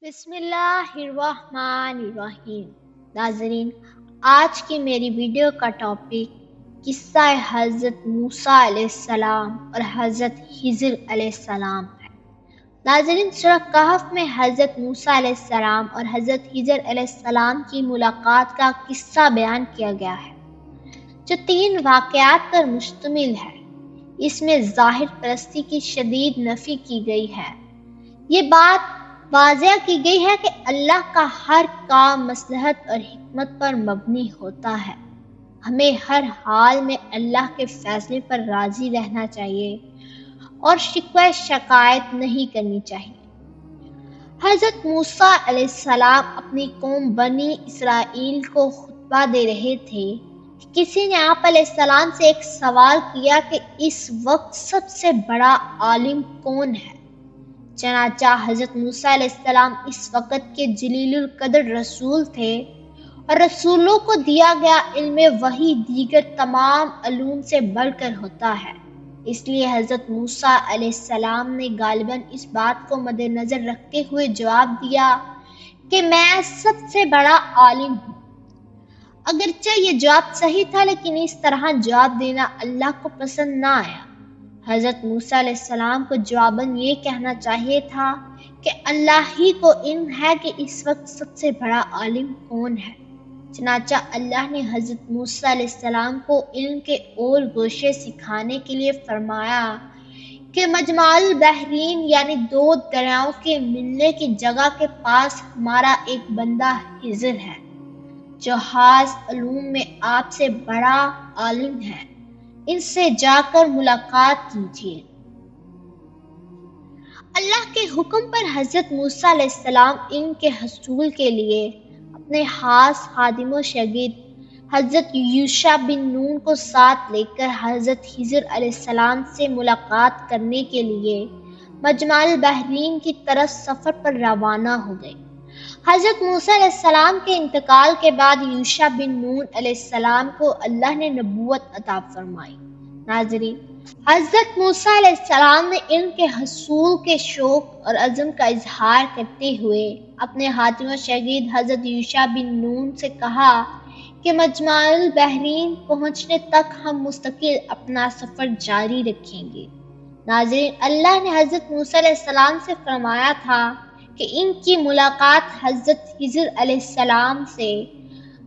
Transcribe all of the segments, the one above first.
بسم اللہ الرحمن الرحیم۔ ناظرین، آج کی میری ویڈیو کا ٹاپک قصہ حضرت موسیٰ علیہ السلام اور حضرت خضر علیہ السلام ہے۔ ناظرین، سورہ کہف میں حضرت موسیٰ علیہ السلام اور حضرت خضر علیہ السلام کی ملاقات کا قصہ بیان کیا گیا ہے، جو 3 واقعات پر مشتمل ہے۔ اس میں ظاہر پرستی کی شدید نفی کی گئی ہے۔ یہ بات واضح کی گئی ہے کہ اللہ کا ہر کام مصلحت اور حکمت پر مبنی ہوتا ہے۔ ہمیں ہر حال میں اللہ کے فیصلے پر راضی رہنا چاہیے اور شکوہ شکایت نہیں کرنی چاہیے۔ حضرت موسیٰ علیہ السلام اپنی قوم بنی اسرائیل کو خطبہ دے رہے تھے کہ کسی نے آپ علیہ السلام سے ایک سوال کیا کہ اس وقت سب سے بڑا عالم کون ہے؟ چنانچہ حضرت موسیٰ علیہ السلام اس وقت کے جلیل القدر رسول تھے، اور رسولوں کو دیا گیا علم وحی دیگر تمام علوم سے بڑھ کر ہوتا ہے۔ اس لیے حضرت موسیٰ علیہ السلام نے غالباً اس بات کو مد نظر رکھتے ہوئے جواب دیا کہ میں سب سے بڑا عالم ہوں۔ اگرچہ یہ جواب صحیح تھا، لیکن اس طرح جواب دینا اللہ کو پسند نہ آیا۔ حضرت موسیٰ علیہ السلام کو جواباً یہ کہنا چاہیے تھا کہ اللہ ہی کو علم ہے کہ اس وقت سب سے بڑا عالم کون ہے۔ چنانچہ اللہ نے حضرت موسیٰ علیہ السلام کو علم کے اور گوشے سکھانے کے لیے فرمایا کہ مجمع البحرین یعنی 2 دریاؤں کے ملنے کی جگہ کے پاس ہمارا ایک بندہ خضر ہے، جو حاض علوم میں آپ سے بڑا عالم ہے، ان سے جا کر ملاقات کیجیے۔ اللہ کے حکم پر حضرت موسیٰ علیہ السلام علم کے حصول کے لیے اپنے خاص خادم و شاگرد حضرت یوشع بن نون کو ساتھ لے کر حضرت خضر علیہ السلام سے ملاقات کرنے کے لیے مجمع البحرین کی طرف سفر پر روانہ ہو گئے۔ حضرت موسیٰ علیہ السلام کے انتقال کے بعد یوشع بن نون علیہ السلام کو اللہ نے نبوت عطا فرمائی۔ ناظرین، حضرت موسیٰ علیہ السلام نے علم کے حصول کے شوق اور عزم کا اظہار کرتے ہوئے اپنے خادم و شاگرد حضرت یوشع بن نون سے کہا کہ مجمع البحرین پہنچنے تک ہم مستقل اپنا سفر جاری رکھیں گے۔ ناظرین، اللہ نے حضرت موسیٰ علیہ السلام سے فرمایا تھا کہ ان کی ملاقات حضرت خضر علیہ السلام سے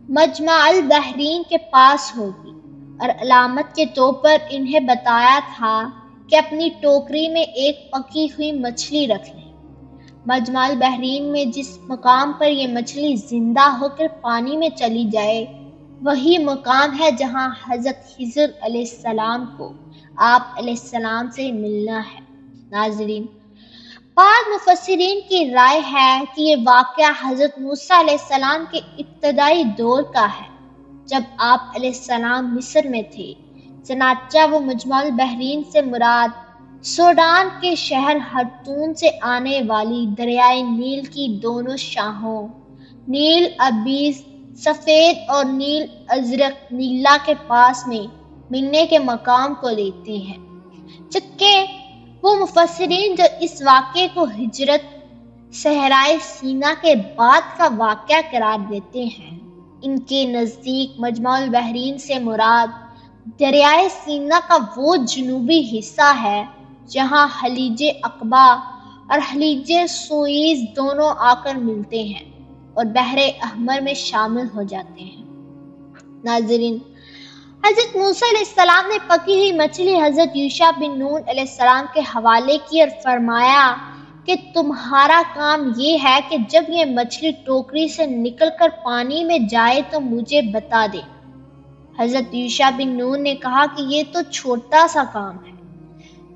مجمع البحرین کے پاس ہوگی، اور علامت کے طور پر انہیں بتایا تھا کہ اپنی ٹوکری میں ایک پکی ہوئی مچھلی رکھ لیں۔ مجمع البحرین میں جس مقام پر یہ مچھلی زندہ ہو کر پانی میں چلی جائے، وہی مقام ہے جہاں حضرت خضر علیہ السلام کو آپ علیہ السلام سے ملنا ہے۔ ناظرین، بعض مفسرین کی رائے ہے کہ یہ واقعہ حضرت موسیٰ علیہ السلام کے ابتدائی دور کا ہے، جب آپ علیہ السلام مصر میں تھے۔ چنانچہ وہ مجمع البحرین سے مراد سوڈان کے شہر خرطوم سے آنے والی دریائے نیل کی دونوں شاخوں نیل ابیض سفید اور نیل ازرق نیلا کے پاس میں ملنے کے مقام کو لیتے ہیں، جبکہ وہ مفسرین جو اس واقعے کو ہجرت صحرائے سینا کے بعد کا واقعہ قرار دیتے ہیں، ان کے نزدیک مجمع البحرین سے مراد دریائے سینا کا وہ جنوبی حصہ ہے جہاں خلیج عقبہ اور خلیج سوئز دونوں آ کر ملتے ہیں اور بحر احمر میں شامل ہو جاتے ہیں۔ ناظرین، حضرت موسیٰ علیہ السلام نے پکی ہوئی مچھلی حضرت یوشع بن نون علیہ السلام کے حوالے کی اور فرمایا کہ تمہارا کام یہ ہے کہ جب یہ مچھلی ٹوکری سے نکل کر پانی میں جائے تو مجھے بتا دے۔ حضرت یوشع بن نون نے کہا کہ یہ تو چھوٹا سا کام ہے۔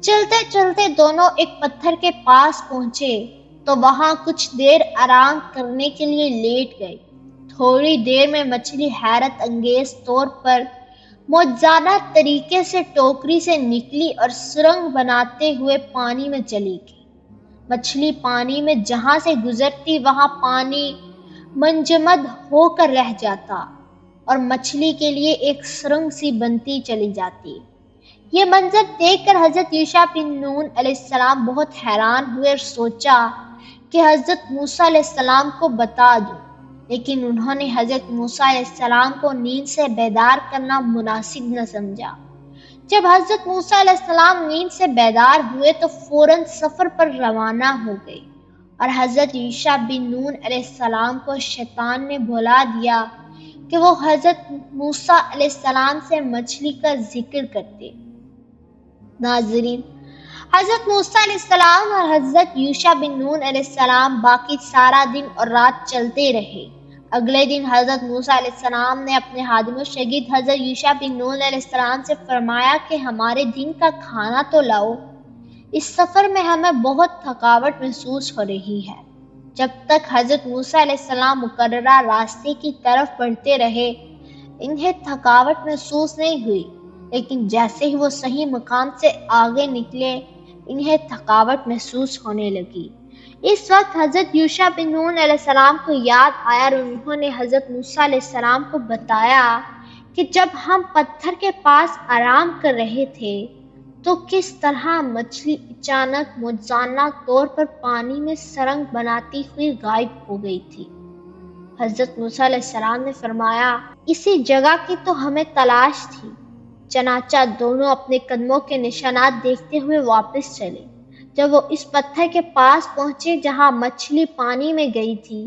چلتے چلتے دونوں ایک پتھر کے پاس پہنچے تو وہاں کچھ دیر آرام کرنے کے لیے لیٹ گئے۔ تھوڑی دیر میں مچھلی حیرت انگیز طور پر معجزانہ طریقے سے ٹوکری سے نکلی اور سرنگ بناتے ہوئے پانی میں چلی گئی۔ مچھلی پانی میں جہاں سے گزرتی وہاں پانی منجمد ہو کر رہ جاتا اور مچھلی کے لیے ایک سرنگ سی بنتی چلی جاتی۔ یہ منظر دیکھ کر حضرت یوشع بن نون علیہ السلام بہت حیران ہوئے اور سوچا کہ حضرت موسیٰ علیہ السلام کو بتا دوں، لیکن انہوں نے حضرت موسیٰ علیہ السلام کو نیند سے بیدار کرنا مناسب نہ سمجھا۔ جب حضرت موسیٰ علیہ السلام نیند سے بیدار ہوئے تو فوراً سفر پر روانہ ہو گئے، اور حضرت یوشع بن نون علیہ السلام کو شیطان نے بھلا دیا کہ وہ حضرت موسیٰ علیہ السلام سے مچھلی کا ذکر کرتے۔ ناظرین، حضرت موسیٰ علیہ السلام اور حضرت یوشع بن نون علیہ السلام باقی سارا دن اور رات چلتے رہے۔ اگلے دن حضرت موسیٰ علیہ السلام نے اپنے خادم و شاگرد حضرت یوشع بن نون علیہ السلام سے فرمایا کہ ہمارے دن کا کھانا تو لاؤ، اس سفر میں ہمیں بہت تھکاوٹ محسوس ہو رہی ہے۔ جب تک حضرت موسیٰ علیہ السلام مقررہ راستے کی طرف بڑھتے رہے، انہیں تھکاوٹ محسوس نہیں ہوئی، لیکن جیسے ہی وہ صحیح مقام سے آگے نکلے، انہیں تھکاوٹ محسوس ہونے لگی۔ اس وقت حضرت یوشع بن نون علیہ السلام کو یاد آیا اور انہوں نے حضرت موسیٰ علیہ السلام کو بتایا کہ جب ہم پتھر کے پاس آرام کر رہے تھے تو کس طرح مچھلی اچانک موجزانہ طور پر پانی میں سرنگ بناتی ہوئی غائب ہو گئی تھی۔ حضرت موسیٰ علیہ السلام نے فرمایا، اسی جگہ کی تو ہمیں تلاش تھی۔ چنانچہ دونوں اپنے قدموں کے نشانات دیکھتے ہوئے واپس چلے۔ جب وہ اس پتھر کے پاس پہنچے جہاں مچھلی پانی میں گئی تھی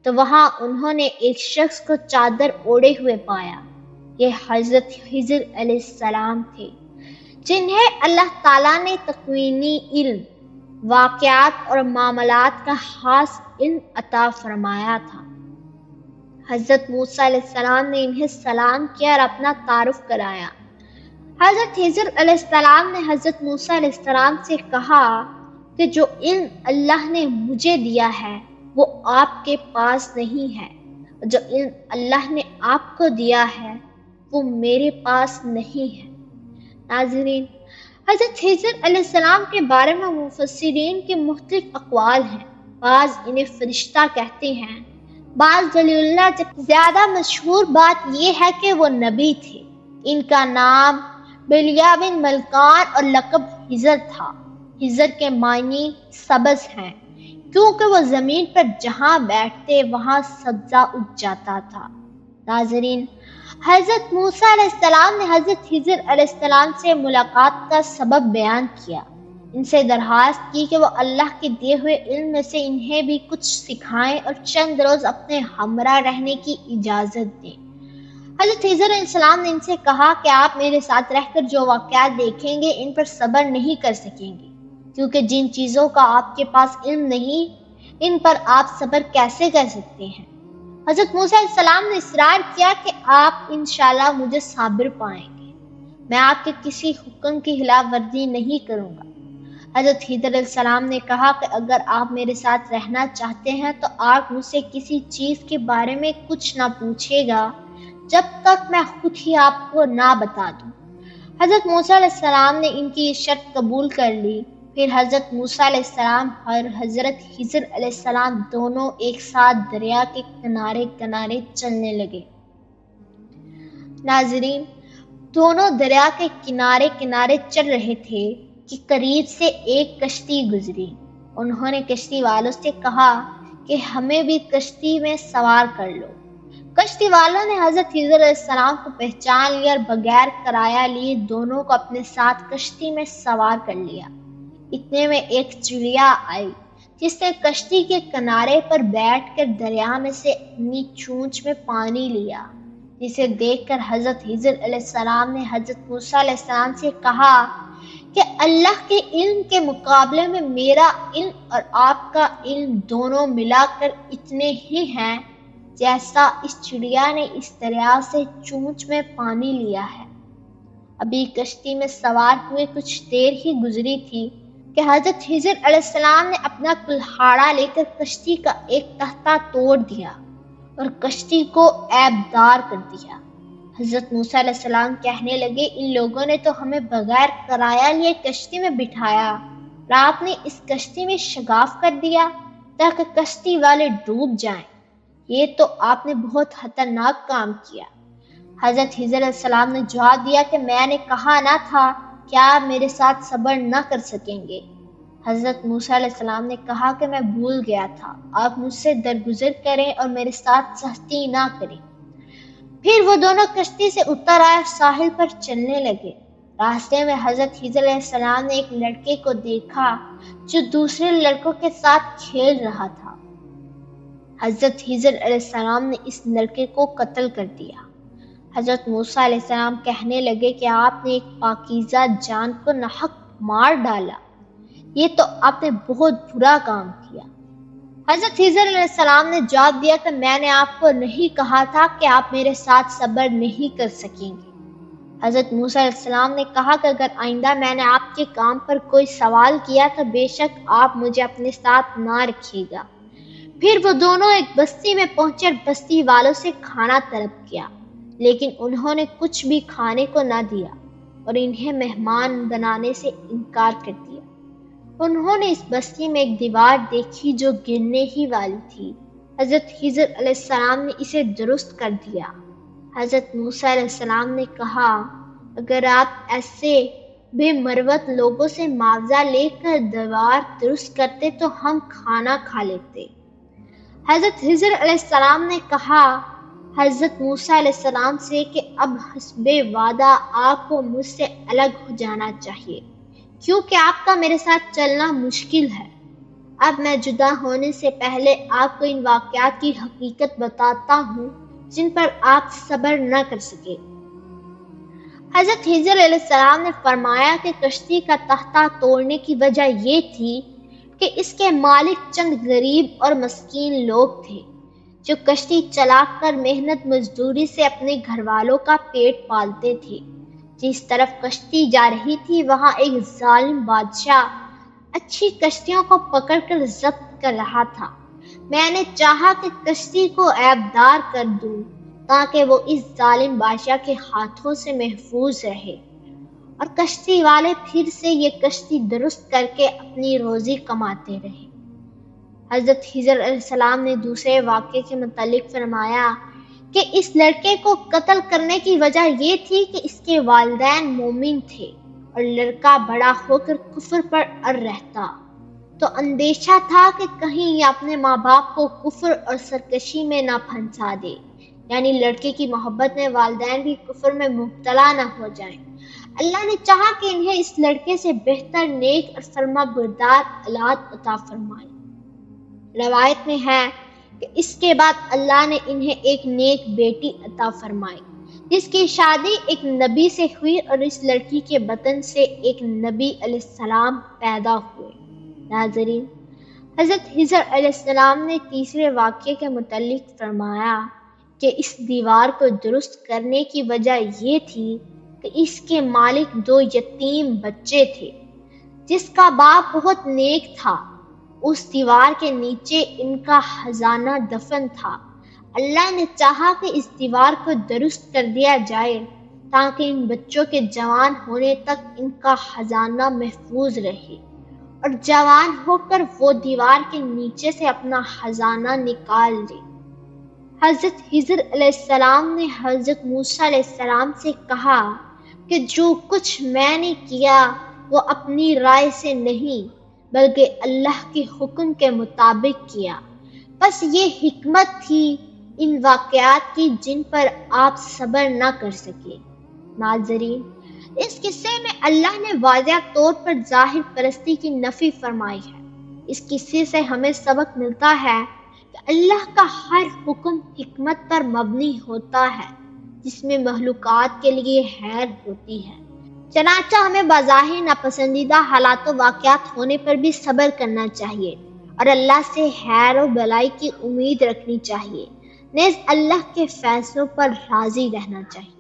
تو وہاں انہوں نے ایک شخص کو چادر اوڑھے ہوئے پایا۔ یہ حضرت خضر علیہ السلام تھے، جنہیں اللہ تعالیٰ نے تکوینی علم، واقعات اور معاملات کا خاص علم عطا فرمایا تھا۔ حضرت موسیٰ علیہ السلام نے انہیں سلام کیا اور اپنا تعارف کرایا۔ حضرت خضر علیہ السلام نے حضرت موسیٰ علیہ السلام سے کہا کہ جو علم اللہ نے مجھے دیا ہے وہ آپ کے پاس نہیں ہے، اور جو علم اللہ نے آپ کو دیا ہے وہ میرے پاس نہیں ہے۔ ناظرین، حضرت خضر علیہ السلام کے بارے میں مفسرین کے مختلف اقوال ہیں۔ بعض انہیں فرشتہ کہتے ہیں، بعض ولی اللہ، جب زیادہ مشہور بات یہ ہے کہ وہ نبی تھے۔ ان کا نام بلیہ بن ملکان اور لقب خضر تھا۔ خضر کے معنی سبز ہیں، کیونکہ وہ زمین پر جہاں بیٹھتے وہاں سبزہ اگ جاتا تھا۔ ناظرین، حضرت موسیٰ علیہ السلام نے حضرت خضر علیہ السلام سے ملاقات کا سبب بیان کیا، ان سے درخواست کی کہ وہ اللہ کے دیے ہوئے علم میں سے انہیں بھی کچھ سکھائیں اور چند روز اپنے ہمراہ رہنے کی اجازت دیں۔ حضرت خضر علیہ السلام نے ان سے کہا کہ آپ میرے ساتھ رہ کر جو واقعات دیکھیں گے ان پر صبر نہیں کر سکیں گے، کیونکہ جن چیزوں کا آپ کے پاس علم نہیں، ان پر آپ صبر کیسے کر سکتے ہیں؟ حضرت موسیٰ علیہ السلام نے اصرار کیا کہ آپ انشاءاللہ مجھے صابر پائیں گے، میں آپ کے کسی حکم کی خلاف ورزی نہیں کروں گا۔ حضرت خضر علیہ السلام نے کہا کہ اگر آپ میرے ساتھ رہنا چاہتے ہیں تو آپ مجھ سے کسی چیز کے بارے میں کچھ نہ پوچھے گا جب تک میں خود ہی آپ کو نہ بتا دوں۔ حضرت موسیٰ علیہ السلام نے ان کی یہ شرط قبول کر لی۔ پھر حضرت موسیٰ علیہ السلام اور حضرت خضر علیہ السلام دونوں ایک ساتھ دریا کے کنارے کنارے چلنے لگے۔ ناظرین، دونوں دریا کے کنارے کنارے چل رہے تھے کہ قریب سے ایک کشتی گزری۔ انہوں نے کشتی والوں سے کہا کہ ہمیں بھی کشتی میں سوار کر لو۔ کشتی والوں نے حضرت خضر علیہ السلام کو پہچان لیا اور بغیر کرایہ لیے دونوں کو اپنے ساتھ کشتی میں سوار کر لیا۔ اتنے میں ایک چڑیا آئی جس نے کشتی کے کنارے پر بیٹھ کر دریا میں سے اپنی چونچ میں پانی لیا، جسے دیکھ کر حضرت خضر علیہ السلام نے حضرت موسیٰ علیہ السلام سے کہا کہ اللہ کے علم کے مقابلے میں میرا علم اور آپ کا علم دونوں ملا کر اتنے ہی ہیں جیسا اس چڑیا نے اس دریا سے چونچ میں پانی لیا ہے۔ ابھی کشتی میں سوار ہوئے کچھ دیر ہی گزری تھی کہ حضرت خضر علیہ السلام نے اپنا کلہاڑا لے کر کشتی کا ایک تختہ توڑ دیا اور کشتی کو عیبدار کر دیا۔ حضرت موسیٰ علیہ السلام کہنے لگے، ان لوگوں نے تو ہمیں بغیر کرایہ لیے کشتی میں بٹھایا اور آپ نے اس کشتی میں شگاف کر دیا تاکہ کشتی والے ڈوب جائیں۔ یہ تو آپ نے بہت خطرناک کام کیا۔ حضرت خضر علیہ السلام نے جواب دیا کہ میں نے کہا نہ تھا کہ آپ میرے ساتھ صبر نہ کر سکیں گے۔ حضرت موسیٰ علیہ السلام نے کہا کہ میں بھول گیا تھا، آپ مجھ سے درگزر کریں اور میرے ساتھ سختی نہ کریں۔ پھر وہ دونوں کشتی سے اتر آئے اور ساحل پر چلنے لگے۔ راستے میں حضرت خضر علیہ السلام نے ایک لڑکے کو دیکھا جو دوسرے لڑکوں کے ساتھ کھیل رہا تھا۔ حضرت خضر علیہ السلام نے اس لڑکے کو قتل کر دیا۔ حضرت موسیٰ علیہ السلام کہنے لگے کہ آپ نے ایک پاکیزہ جان کو ناحق مار ڈالا، یہ تو آپ نے بہت برا کام کیا۔ حضرت خضر علیہ السلام نے جواب دیا کہ میں نے آپ کو نہیں کہا تھا کہ آپ میرے ساتھ صبر نہیں کر سکیں گے۔ حضرت موسیٰ علیہ السلام نے کہا کہ اگر آئندہ میں نے آپ کے کام پر کوئی سوال کیا تو بے شک آپ مجھے اپنے ساتھ نہ رکھیے گا۔ پھر وہ دونوں ایک بستی میں پہنچے اور بستی والوں سے کھانا طلب کیا، لیکن انہوں نے کچھ بھی کھانے کو نہ دیا اور انہیں مہمان بنانے سے انکار کر دیا۔ انہوں نے اس بستی میں ایک دیوار دیکھی جو گرنے ہی والی تھی۔ حضرت خضر علیہ السلام نے اسے درست کر دیا۔ حضرت موسیٰ علیہ السلام نے کہا اگر آپ ایسے بے مروت لوگوں سے معاوضہ لے کر دیوار درست کرتے تو ہم کھانا کھا لیتے۔ حضرت خضر علیہ السلام نے کہا حضرت موسیٰ علیہ السلام سے کہ اب حسب وعدہ آپ کو مجھ سے الگ ہو جانا چاہیے، کیونکہ آپ کا میرے ساتھ چلنا مشکل ہے۔ اب میں جدا ہونے سے پہلے آپ کو ان واقعات کی حقیقت بتاتا ہوں جن پر آپ صبر نہ کر سکے۔ حضرت خضر علیہ السلام نے فرمایا کہ کشتی کا تختہ توڑنے کی وجہ یہ تھی کہ اس کے مالک چند غریب اور مسکین لوگ تھے جو کشتی چلا کر محنت مزدوری سے اپنے گھر والوں کا پیٹ پالتے تھے۔ جس طرف کشتی جا رہی تھی وہاں ایک ظالم بادشاہ اچھی کشتیوں کو پکڑ کر ضبط کر رہا تھا۔ میں نے چاہا کہ کشتی کو عیبدار کر دوں تاکہ وہ اس ظالم بادشاہ کے ہاتھوں سے محفوظ رہے اور کشتی والے پھر سے یہ کشتی درست کر کے اپنی روزی کماتے رہے۔ حضرت خضر علیہ السلام نے دوسرے واقعے کے متعلق فرمایا کہ اس لڑکے کو قتل کرنے کی وجہ یہ تھی کہ اس کے والدین مومن تھے اور لڑکا بڑا ہو کر کفر پر اڑ رہتا، تو اندیشہ تھا کہ کہیں یہ اپنے ماں باپ کو کفر اور سرکشی میں نہ پھنسا دے، یعنی لڑکے کی محبت میں والدین بھی کفر میں مبتلا نہ ہو جائیں۔ اللہ نے چاہا کہ انہیں اس لڑکے سے بہتر نیک اور فرما بردار اولاد عطا فرمائے۔ روایت میں ہے کہ اس کے بعد اللہ نے انہیں ایک نیک بیٹی عطا فرمائی جس کی شادی ایک نبی سے ہوئی اور اس لڑکی کے بطن سے ایک نبی علیہ السلام پیدا ہوئے۔ ناظرین، حضرت خضر علیہ السلام نے تیسرے واقعے کے متعلق فرمایا کہ اس دیوار کو درست کرنے کی وجہ یہ تھی کہ اس کے مالک دو یتیم بچے تھے جس کا باپ بہت نیک تھا۔ اس دیوار کے نیچے ان کا خزانہ دفن تھا۔ اللہ نے چاہا کہ اس دیوار کو درست کر دیا جائے تاکہ ان بچوں کے جوان ہونے تک ان کا خزانہ محفوظ رہے اور جوان ہو کر وہ دیوار کے نیچے سے اپنا خزانہ نکال لے۔ حضرت خضر علیہ السلام نے حضرت موسیٰ علیہ السلام سے کہا کہ جو کچھ میں نے کیا وہ اپنی رائے سے نہیں بلکہ اللہ کے حکم کے مطابق کیا، بس یہ حکمت تھی ان واقعات کی جن پر آپ صبر نہ کر سکے۔ ناظرین، اس قصے میں اللہ نے واضح طور پر ظاہر پرستی کی نفی فرمائی ہے۔ اس قصے سے ہمیں سبق ملتا ہے کہ اللہ کا ہر حکم حکمت پر مبنی ہوتا ہے جس میں مخلوقات کے لیے خیر ہوتی ہے۔ چنانچہ ہمیں بظاہر ناپسندیدہ حالات و واقعات ہونے پر بھی صبر کرنا چاہیے اور اللہ سے خیر و بھلائی کی امید رکھنی چاہیے، نیز اللہ کے فیصلوں پر راضی رہنا چاہیے۔